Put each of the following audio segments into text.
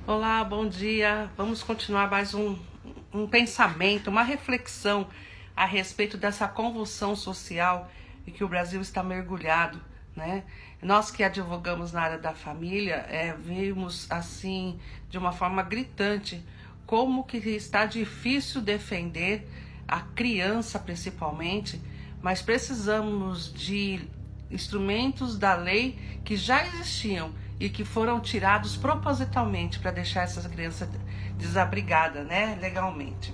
Olá, bom dia. Vamos continuar mais um pensamento, uma reflexão a respeito dessa convulsão social em que o Brasil está mergulhado, né? Nós que advogamos na área da família, vimos assim, de uma forma gritante, como que está difícil defender a criança principalmente, mas precisamos de instrumentos da lei que já existiam e que foram tirados propositalmente para deixar essa criança desabrigada, né, legalmente.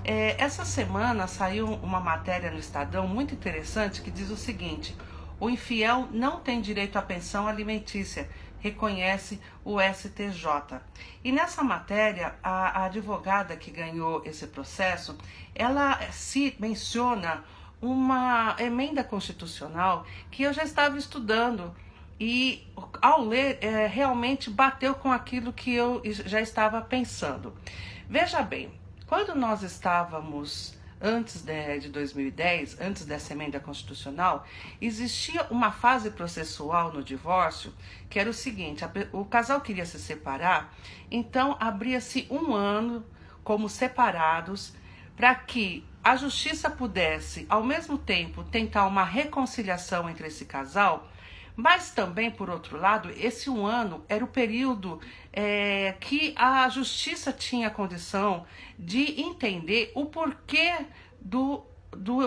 Essa semana saiu uma matéria no Estadão muito interessante que diz o seguinte: o infiel não tem direito à pensão alimentícia, reconhece o STJ. E nessa matéria, a advogada que ganhou esse processo, ela se menciona uma emenda constitucional que eu já estava estudando e, ao ler, realmente bateu com aquilo que eu já estava pensando. Veja bem, quando nós estávamos antes de 2010, antes dessa emenda constitucional, existia uma fase processual no divórcio que era o seguinte: o casal queria se separar, então abria-se um ano como separados para que a justiça pudesse, ao mesmo tempo, tentar uma reconciliação entre esse casal, mas também, por outro lado, esse um ano era o período que a justiça tinha condição de entender o porquê do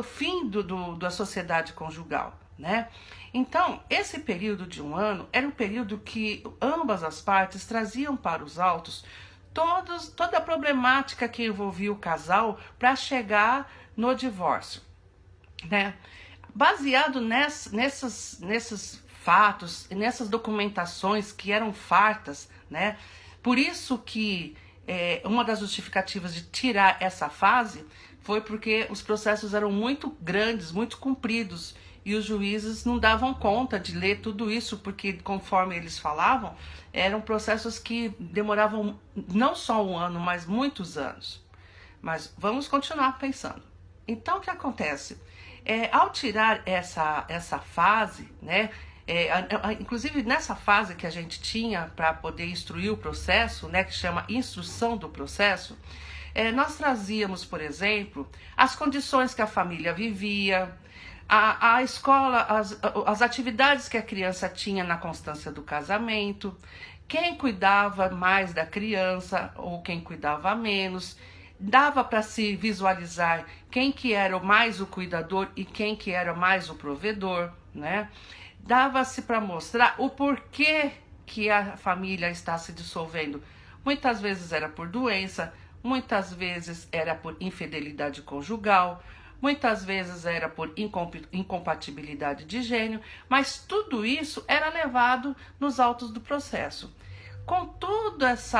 fim da sociedade conjugal, né? Então, esse período de um ano era o período que ambas as partes traziam para os autos toda a problemática que envolvia o casal para chegar no divórcio, né? Baseado nesses fatos e nessas documentações que eram fartas, né? Por isso que uma das justificativas de tirar essa fase foi porque os processos eram muito grandes, muito compridos, e os juízes não davam conta de ler tudo isso, porque, conforme eles falavam, eram processos que demoravam não só um ano, mas muitos anos. Mas vamos continuar pensando. Então, o que acontece? Ao tirar essa fase, né? Inclusive nessa fase que a gente tinha para poder instruir o processo, né, que chama instrução do processo, nós trazíamos, por exemplo, as condições que a família vivia, a escola, as atividades que a criança tinha na constância do casamento, quem cuidava mais da criança ou quem cuidava menos. Dava para se visualizar quem que era mais o cuidador e quem que era mais o provedor, né? Dava-se para mostrar o porquê que a família está se dissolvendo. Muitas vezes era por doença, muitas vezes era por infidelidade conjugal, muitas vezes era por incompatibilidade de gênero, mas tudo isso era levado nos autos do processo. Com todas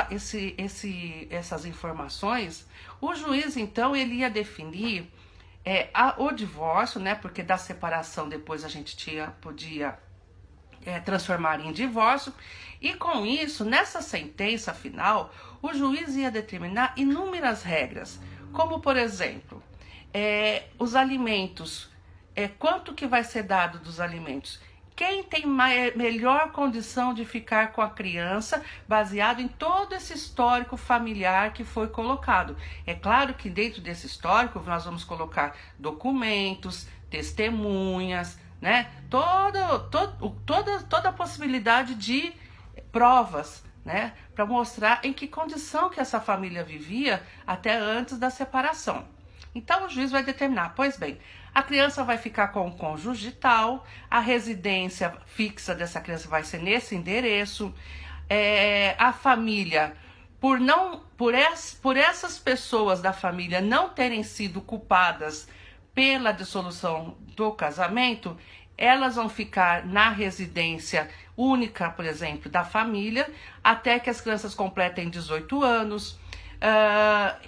essas informações, o juiz, então, ele ia definir o divórcio, né? Porque da separação depois a gente podia transformar em divórcio. E com isso, nessa sentença final, o juiz ia determinar inúmeras regras, como, por exemplo, os alimentos, quanto que vai ser dado dos alimentos. Quem tem melhor condição de ficar com a criança, baseado em todo esse histórico familiar que foi colocado. É claro que dentro desse histórico nós vamos colocar documentos, testemunhas, né? Toda a possibilidade de provas, né? Para mostrar em que condição que essa família vivia até antes da separação. Então o juiz vai determinar, pois bem, a criança vai ficar com o cônjuge tal, a residência fixa dessa criança vai ser nesse endereço, a família, por essas pessoas da família não terem sido culpadas pela dissolução do casamento, elas vão ficar na residência única, por exemplo, da família, até que as crianças completem 18 anos.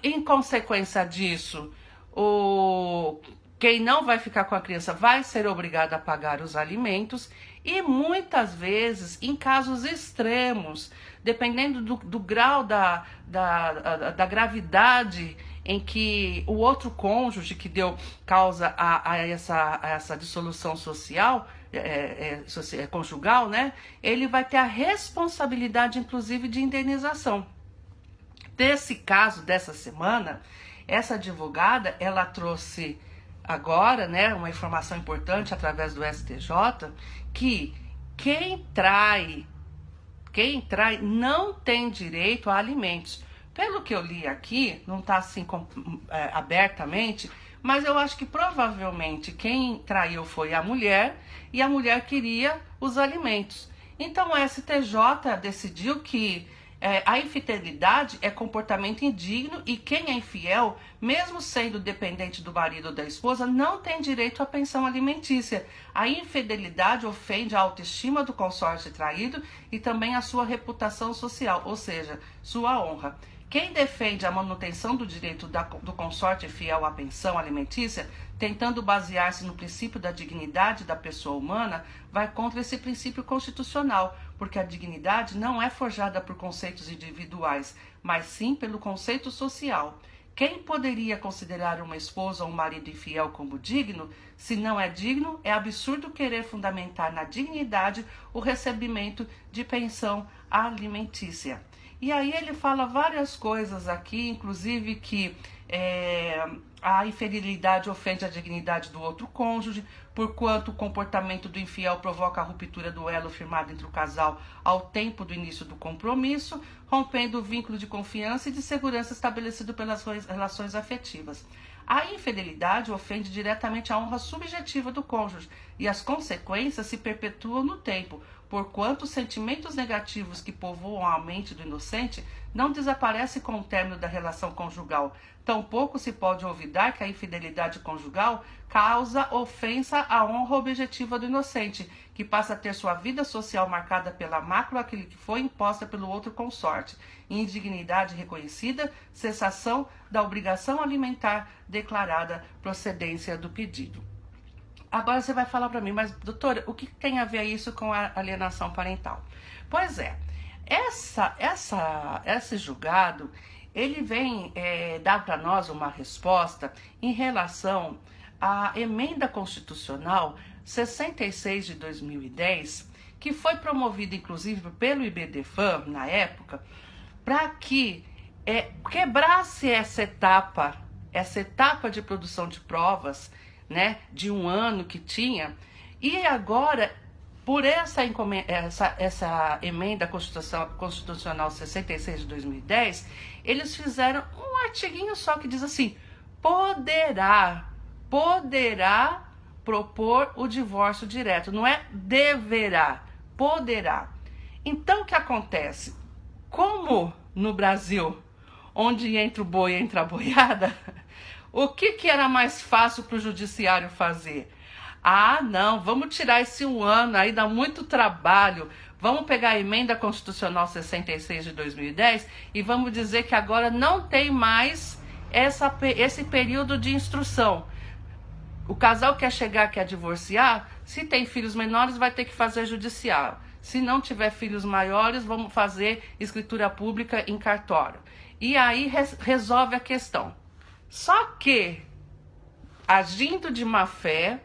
Em consequência disso, quem não vai ficar com a criança vai ser obrigado a pagar os alimentos e muitas vezes, em casos extremos, dependendo do grau da gravidade em que o outro cônjuge que deu causa a essa dissolução social, conjugal, né? Ele vai ter a responsabilidade, inclusive, de indenização. desse caso dessa semana, essa advogada, ela trouxe agora, né, uma informação importante através do STJ, que quem trai não tem direito a alimentos. Pelo que eu li aqui, não está assim abertamente, mas eu acho que provavelmente quem traiu foi a mulher e a mulher queria os alimentos. Então o STJ decidiu que a infidelidade é comportamento indigno e quem é infiel, mesmo sendo dependente do marido ou da esposa, não tem direito à pensão alimentícia. A infidelidade ofende a autoestima do consórcio traído e também a sua reputação social, ou seja, sua honra. Quem defende a manutenção do direito do consórcio fiel à pensão alimentícia, tentando basear-se no princípio da dignidade da pessoa humana, vai contra esse princípio constitucional, porque a dignidade não é forjada por conceitos individuais, mas sim pelo conceito social. Quem poderia considerar uma esposa ou um marido infiel como digno? Se não é digno, é absurdo querer fundamentar na dignidade o recebimento de pensão alimentícia. E aí ele fala várias coisas aqui, inclusive que a infidelidade ofende a dignidade do outro cônjuge, porquanto o comportamento do infiel provoca a ruptura do elo firmado entre o casal ao tempo do início do compromisso, rompendo o vínculo de confiança e de segurança estabelecido pelas relações afetivas. A infidelidade ofende diretamente a honra subjetiva do cônjuge e as consequências se perpetuam no tempo, porquanto os sentimentos negativos que povoam a mente do inocente não desaparecem com o término da relação conjugal. Tampouco se pode olvidar que a infidelidade conjugal causa ofensa à honra objetiva do inocente, que passa a ter sua vida social marcada pela mácula que foi imposta pelo outro consorte, indignidade reconhecida, cessação da obrigação alimentar declarada, procedência do pedido. Agora você vai falar para mim, mas doutora, o que tem a ver isso com a alienação parental? Pois é, esse julgado, ele vem dar para nós uma resposta em relação à emenda constitucional 66 de 2010, que foi promovida inclusive pelo IBDFAM na época, para que quebrasse essa etapa de produção de provas, né, de um ano que tinha, e agora, por essa emenda constitucional 66 de 2010, eles fizeram um artiguinho só que diz assim: poderá propor o divórcio direto, não é deverá, poderá. Então o que acontece? Como no Brasil, onde entra o boi, entra a boiada, o que era mais fácil para o judiciário fazer? Ah, não, vamos tirar esse um ano, aí dá muito trabalho. Vamos pegar a emenda constitucional 66 de 2010 e vamos dizer que agora não tem mais esse período de instrução. O casal quer chegar, quer divorciar, se tem filhos menores vai ter que fazer judicial. Se não tiver filhos maiores, vamos fazer escritura pública em cartório. E aí resolve a questão. Só que, agindo de má fé,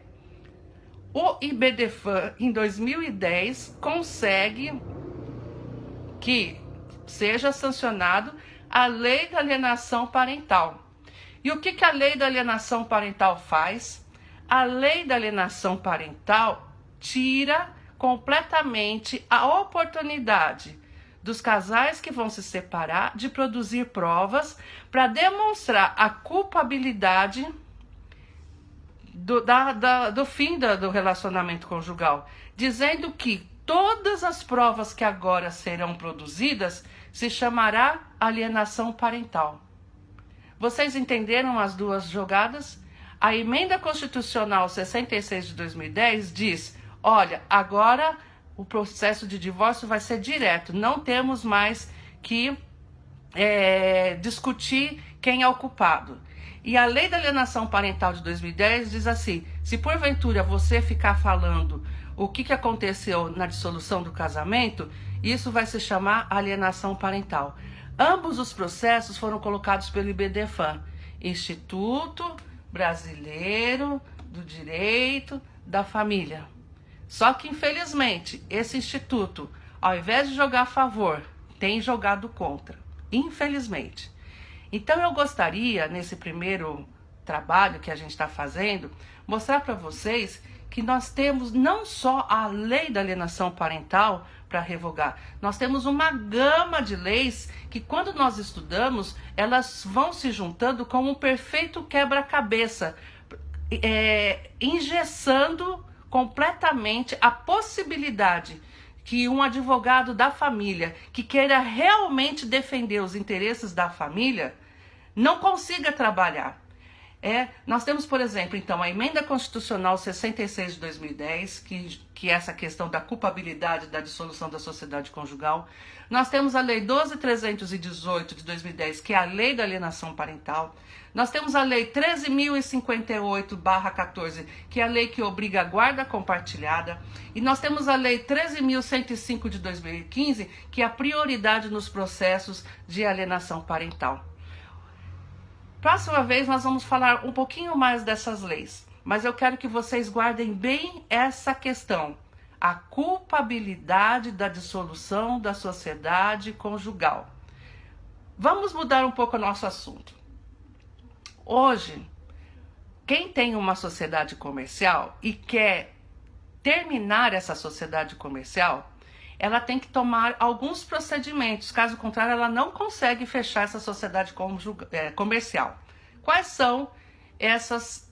o IBDFAM, em 2010, consegue que seja sancionado a Lei da Alienação Parental. E o que a Lei da Alienação Parental faz? A Lei da Alienação Parental tira completamente a oportunidade dos casais que vão se separar de produzir provas para demonstrar a culpabilidade do fim do relacionamento conjugal, dizendo que todas as provas que agora serão produzidas se chamará alienação parental. Vocês entenderam as duas jogadas? A emenda constitucional 66 de 2010 diz: olha, agora o processo de divórcio vai ser direto, não temos mais que discutir quem é o culpado. E a Lei da Alienação Parental de 2010 diz assim: se porventura você ficar falando o que aconteceu na dissolução do casamento, isso vai se chamar alienação parental. Ambos os processos foram colocados pelo IBDFAM, Instituto Brasileiro do Direito da Família. Só que, infelizmente, esse instituto, ao invés de jogar a favor, tem jogado contra. infelizmente. Então eu gostaria, nesse primeiro trabalho que a gente está fazendo, mostrar para vocês que nós temos não só a lei da alienação parental para revogar, nós temos uma gama de leis que, quando nós estudamos, elas vão se juntando como um perfeito quebra-cabeça, engessando completamente a possibilidade que um advogado da família que queira realmente defender os interesses da família não consiga trabalhar. Nós temos, por exemplo, então, a Emenda Constitucional 66 de 2010, que é essa questão da culpabilidade da dissolução da sociedade conjugal. Nós temos a Lei 12.318 de 2010, que é a Lei da Alienação Parental. Nós temos a Lei 13.058/14, que é a lei que obriga a guarda compartilhada. E nós temos a Lei 13.105 de 2015, que é a prioridade nos processos de alienação parental. Próxima vez nós vamos falar um pouquinho mais dessas leis, mas eu quero que vocês guardem bem essa questão, a culpabilidade da dissolução da sociedade conjugal. Vamos mudar um pouco o nosso assunto. Hoje, quem tem uma sociedade comercial e quer terminar essa sociedade comercial, ela tem que tomar alguns procedimentos, caso contrário ela não consegue fechar essa sociedade comercial. Quais são essas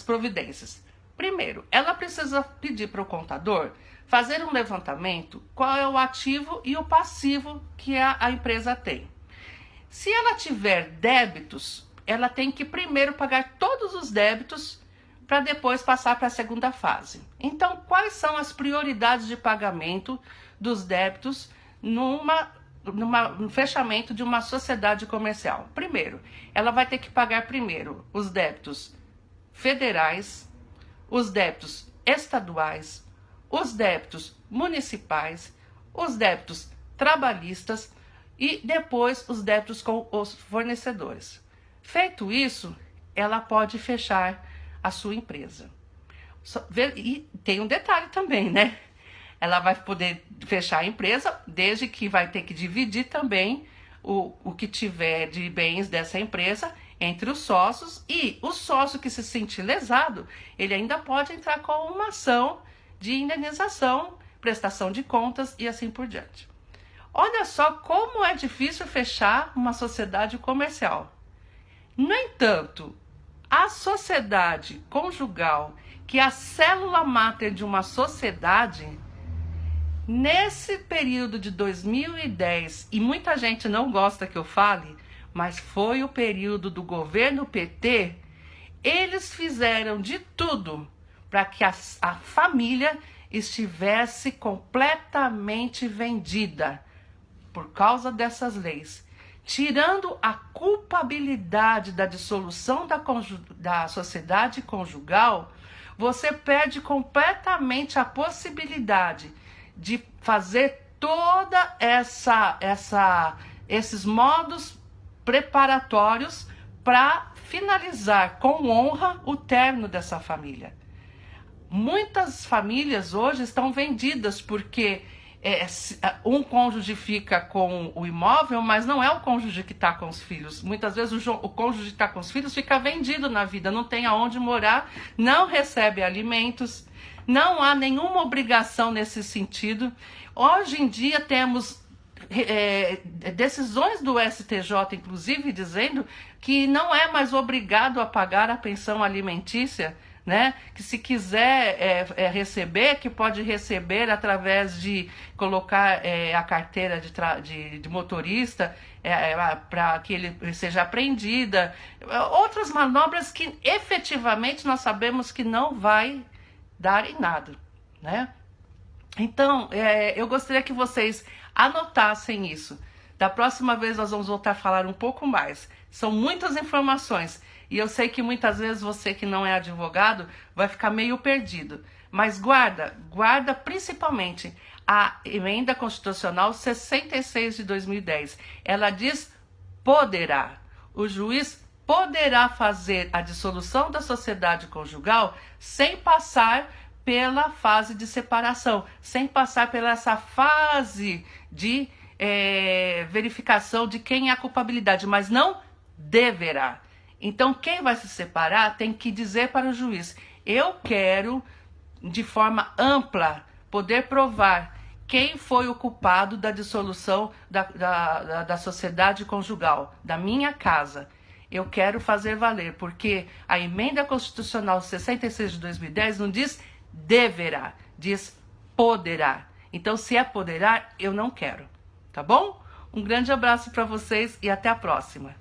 providências? Primeiro, ela precisa pedir para o contador fazer um levantamento qual é o ativo e o passivo que a empresa tem. Se ela tiver débitos, ela tem que primeiro pagar todos os débitos para depois passar para a segunda fase. Então, quais são as prioridades de pagamento dos débitos no fechamento de uma sociedade comercial? Primeiro, ela vai ter que pagar primeiro os débitos federais, os débitos estaduais, os débitos municipais, os débitos trabalhistas e depois os débitos com os fornecedores. Feito isso, ela pode fechar a sua empresa. E tem um detalhe também, né? Ela vai poder fechar a empresa, desde que vai ter que dividir também o que tiver de bens dessa empresa entre os sócios, e o sócio que se sentir lesado, ele ainda pode entrar com uma ação de indenização, prestação de contas e assim por diante. Olha só como é difícil fechar uma sociedade comercial. No entanto, a sociedade conjugal, que é a célula máter de uma sociedade, nesse período de 2010, e muita gente não gosta que eu fale, mas foi o período do governo PT, eles fizeram de tudo para que a família estivesse completamente vendida por causa dessas leis. Tirando a culpabilidade da dissolução da sociedade conjugal, você perde completamente a possibilidade de fazer toda esses modos preparatórios para finalizar com honra o término dessa família. Muitas famílias hoje estão vendidas porque um cônjuge fica com o imóvel, mas não é o cônjuge que está com os filhos. Muitas vezes o cônjuge que está com os filhos fica vendido na vida, não tem aonde morar, não recebe alimentos, não há nenhuma obrigação nesse sentido. Hoje em dia temos decisões do STJ, inclusive, dizendo que não é mais obrigado a pagar a pensão alimentícia, né? Que se quiser receber, que pode receber através de colocar a carteira de motorista para que ele seja apreendida. Outras manobras que efetivamente nós sabemos que não vai dar em nada, né? Então, eu gostaria que vocês anotassem isso. Da próxima vez nós vamos voltar a falar um pouco mais. São muitas informações. E eu sei que muitas vezes você que não é advogado vai ficar meio perdido. Mas guarda principalmente a Emenda Constitucional 66 de 2010. Ela diz poderá. O juiz poderá fazer a dissolução da sociedade conjugal sem passar pela fase de separação, sem passar pela essa fase de verificação de quem é a culpabilidade, mas não deverá. Então, quem vai se separar tem que dizer para o juiz: eu quero, de forma ampla, poder provar quem foi o culpado da dissolução da sociedade conjugal, da minha casa. Eu quero fazer valer, porque a emenda constitucional 66 de 2010 não diz deverá, diz poderá. Então, se é poderá, eu não quero. Tá bom? Um grande abraço para vocês e até a próxima.